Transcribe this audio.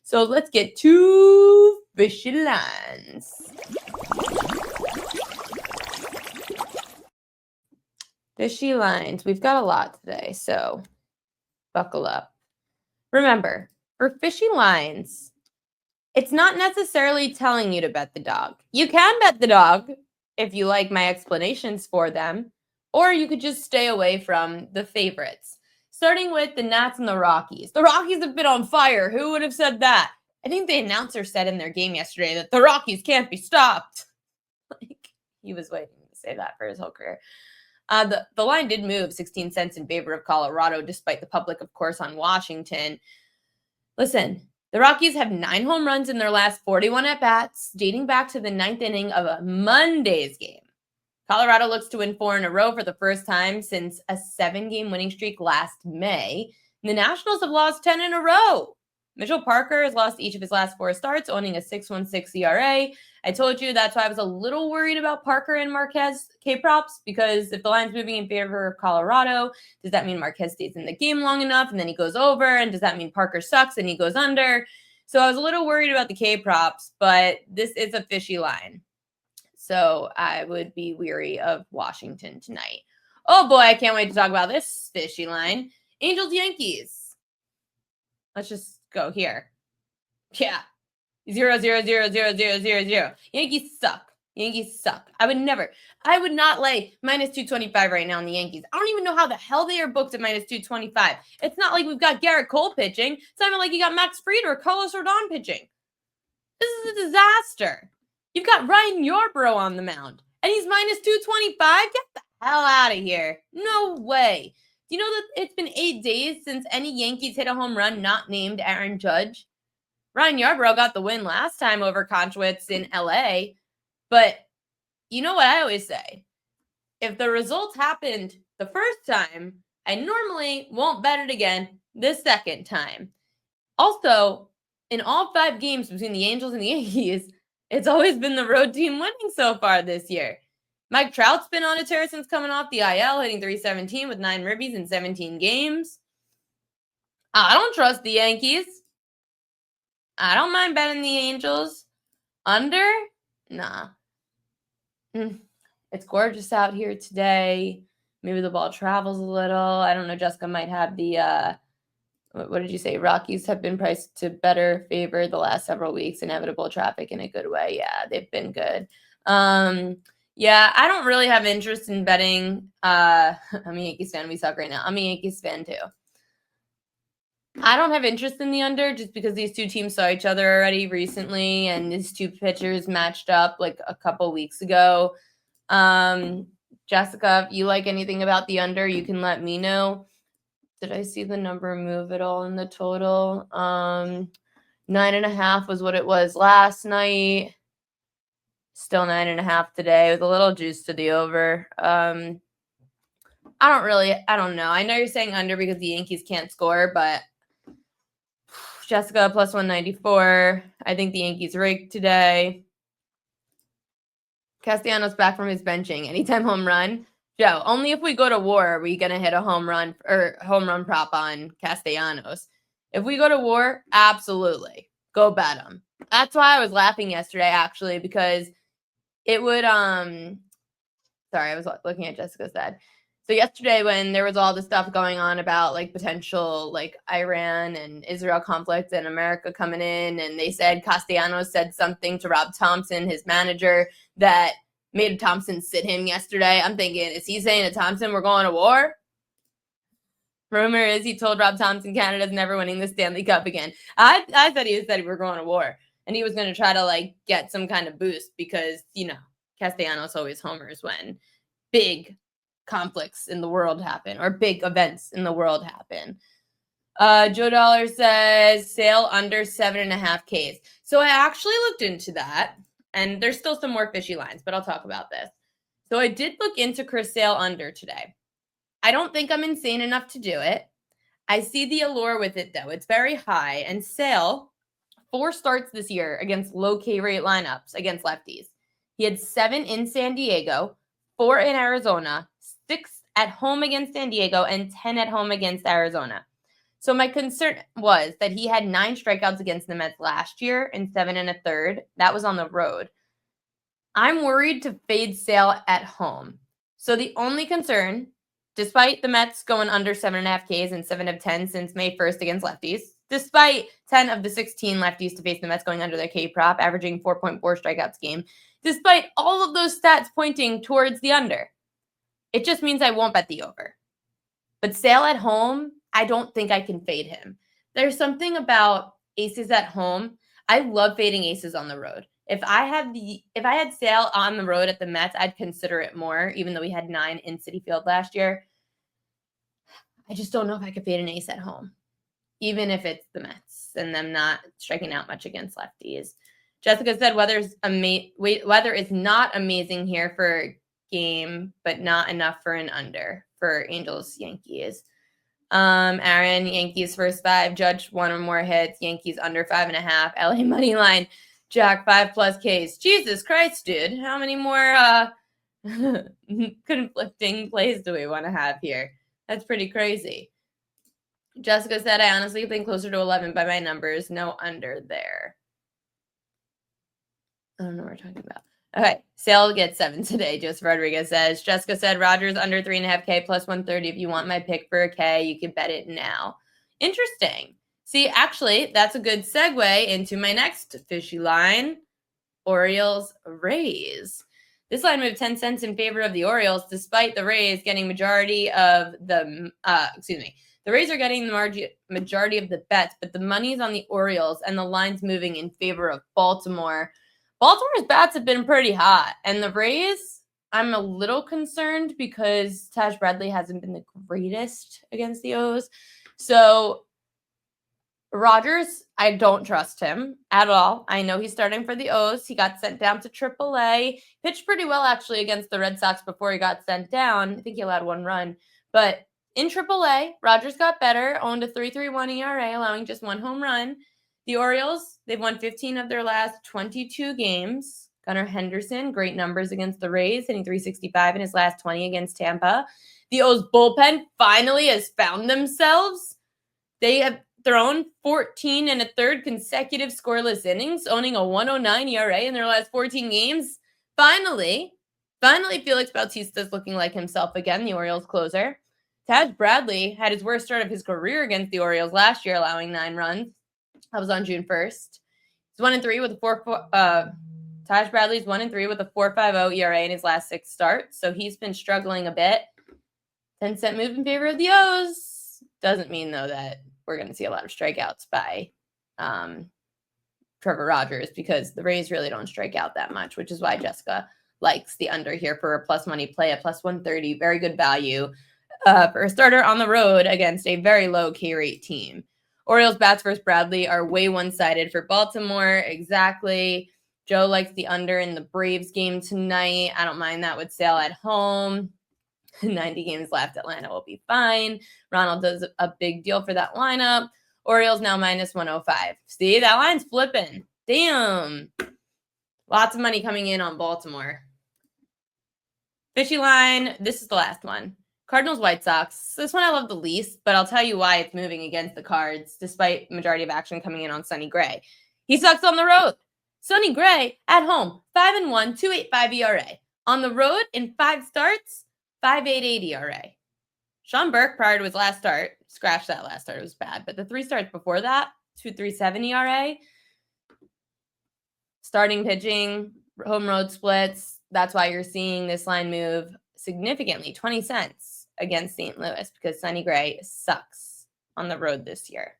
So let's get to fishy lines. Fishy lines. We've got a lot today, so buckle up. Remember, for fishy lines, it's not necessarily telling you to bet the dog. You can bet the dog if you like my explanations for them, or you could just stay away from the favorites. Starting with the Nats and the Rockies. The Rockies have been on fire. Who would have said that? I think the announcer said in their game yesterday that the Rockies can't be stopped. Like, he was waiting to say that for his whole career. The line did move 16 cents in favor of Colorado, despite the public, of course, on Washington. Listen, the Rockies have 9 home runs in their last 41 at-bats, dating back to the 9th inning of a Monday's game. Colorado looks to win 4 in a row for the first time since a 7-game winning streak last May. And the Nationals have lost 10 in a row. Mitchell Parker has lost each of his last 4 starts, owning a 6.16 ERA. I told you that's why I was a little worried about Parker and Marquez K-props, because if the line's moving in favor of Colorado, does that mean Marquez stays in the game long enough and then he goes over? And does that mean Parker sucks and he goes under? So I was a little worried about the K-props, but this is a fishy line. So I would be weary of Washington tonight. Oh boy, I can't wait to talk about this fishy line. Angels Yankees. Let's just go here. Yeah. 0-0-0-0-0-0-0. Yankees suck. Yankees suck. I would not lay minus 225 right now on the Yankees. I don't even know how the hell they are booked at minus 225. It's not like we've got Garrett Cole pitching. It's not even like you got Max Fried or Carlos Rodon pitching. This is a disaster. You've got Ryan Yarbrough on the mound, and he's minus 225? Get the hell out of here. No way. Do you know that it's been 8 days since any Yankees hit a home run not named Aaron Judge? Ryan Yarbrough got the win last time over Konchwitz in LA, but you know what I always say? If the results happened the first time, I normally won't bet it again the second time. Also, in all 5 games between the Angels and the Yankees, it's always been the road team winning so far this year. Mike Trout's been on a tear since coming off the IL, hitting .317 with 9 ribbies in 17 games. I don't trust the Yankees. I don't mind betting the Angels. Under? Nah. It's gorgeous out here today. Maybe the ball travels a little. I don't know. Jessica might have the, what did you say? Rockies have been priced to better favor the last several weeks. Inevitable traffic in a good way. Yeah, they've been good. Yeah, I don't really have interest in betting. I'm a Yankees fan. We suck right now. I'm a Yankees fan too. I don't have interest in the under just because these two teams saw each other already recently, and these two pitchers matched up like a couple weeks ago. Jessica, if you like anything about the under, you can let me know. Did I see the number move at all in the total? 9.5 was what it was last night. Still 9.5 today with a little juice to the over. I don't know. I know you're saying under because the Yankees can't score, but Jessica plus 194. I think the Yankees raked today. Castellanos back from his benching. Anytime home run. Joe, only if we go to war are we going to hit a home run prop on Castellanos. If we go to war, absolutely. Go bet him. That's why I was laughing yesterday, actually, because it would, sorry, I was looking at Jessica's dad. So yesterday when there was all this stuff going on about like potential like Iran and Israel conflict and America coming in, and they said Castellanos said something to Rob Thompson, his manager, that made Thompson sit him yesterday. I'm thinking, is he saying to Thompson, we're going to war? Rumor is he told Rob Thompson Canada's never winning the Stanley Cup again. I thought he said we were going to war. And he was going to try to like get some kind of boost because, you know, Castellanos always homers when big conflicts in the world happen or big events in the world happen. Joe Dollar says sale under 7.5 Ks. So I actually looked into that, and there's still some more fishy lines, but I'll talk about this. So I did look into Chris Sale under today. I don't think I'm insane enough to do it. I see the allure with it, though. It's very high. And Sale, 4 starts this year against low K rate lineups against lefties. He had 7 in San Diego, 4 in Arizona, 6 at home against San Diego, and 10 at home against Arizona. So my concern was that he had 9 strikeouts against the Mets last year in 7 1/3. That was on the road. I'm worried to fade Sale at home. So the only concern, despite the Mets going under 7.5 Ks and 7 of 10 since May 1st against lefties, despite 10 of the 16 lefties to face the Mets going under their K prop, averaging 4.4 strikeouts a game, despite all of those stats pointing towards the under, it just means I won't bet the over. But Sale at home, I don't think I can fade him. There's something about aces at home. I love fading aces on the road. If I had Sale on the road at the Mets, I'd consider it more, even though we had 9 in Citi Field last year. I just don't know if I could fade an ace at home, even if it's the Mets and them not striking out much against lefties. Jessica said weather is not amazing here for game, but not enough for an under for Angels Yankees. Aaron, Yankees first 5, Judge 1 or more hits, Yankees under 5.5, LA money line, Jack 5+ Ks. Jesus Christ, dude. How many more conflicting plays do we want to have here? That's pretty crazy. Jessica said, I honestly think closer to 11 by my numbers. No under there. I don't know what we're talking about. Okay, Sale gets 7 today, Joseph Rodriguez says. Jessica said, Rogers under 3.5 K plus 130. If you want my pick for a K, you can bet it now. Interesting. See, actually, that's a good segue into my next fishy line, Orioles Rays. This line moved 10 cents in favor of the Orioles, despite the Rays getting majority of the, the Rays are getting the majority of the bets, but the money's on the Orioles and the line's moving in favor of Baltimore. Baltimore's bats have been pretty hot, and the Rays, I'm a little concerned because Taj Bradley hasn't been the greatest against the O's. So Rogers, I don't trust him at all. I know he's starting for the O's. He got sent down to AAA. Pitched pretty well, actually, against the Red Sox before he got sent down. I think he allowed 1 run. But in AAA, Rogers got better, owned a 3.31 ERA, allowing just 1 home run. The Orioles, they've won 15 of their last 22 games. Gunnar Henderson, great numbers against the Rays, hitting 365 in his last 20 against Tampa. The O's bullpen finally has found themselves. They have thrown 14 1/3 consecutive scoreless innings, owning a 1.09 ERA in their last 14 games. Finally, Felix Bautista's looking like himself again, the Orioles closer. Taj Bradley had his worst start of his career against the Orioles last year, allowing 9 runs. That was on June 1st. He's 1-3 with a Taj Bradley's 1-3 with a 4.50 ERA in his last 6 starts, so he's been struggling a bit. 10-cent move in favor of the O's. Doesn't mean, though, that we're going to see a lot of strikeouts by Trevor Rogers because the Rays really don't strike out that much, which is why Jessica likes the under here for a plus money play at plus 130. Very good value for a starter on the road against a very low K rate team. Orioles bats versus Bradley are way one-sided for Baltimore. Exactly. Joe likes the under in the Braves game tonight. I don't mind that with Sale at home. 90 games left. Atlanta will be fine. Ronald does a big deal for that lineup. Orioles now minus 105. See, that line's flipping. Damn. Lots of money coming in on Baltimore. Fishy line. This is the last one. Cardinals, White Sox. This one I love the least, but I'll tell you why it's moving against the Cards, despite majority of action coming in on Sonny Gray. He sucks on the road. Sonny Gray at home, 5-1, 2.85 ERA. On the road in 5 starts, 5.88 ERA. Sean Burke, prior to his last start, scratched that last start, it was bad, but the 3 starts before that, 2.37 ERA. Starting pitching, home road splits. That's why you're seeing this line move significantly, 20 cents against St. Louis, because Sonny Gray sucks on the road this year.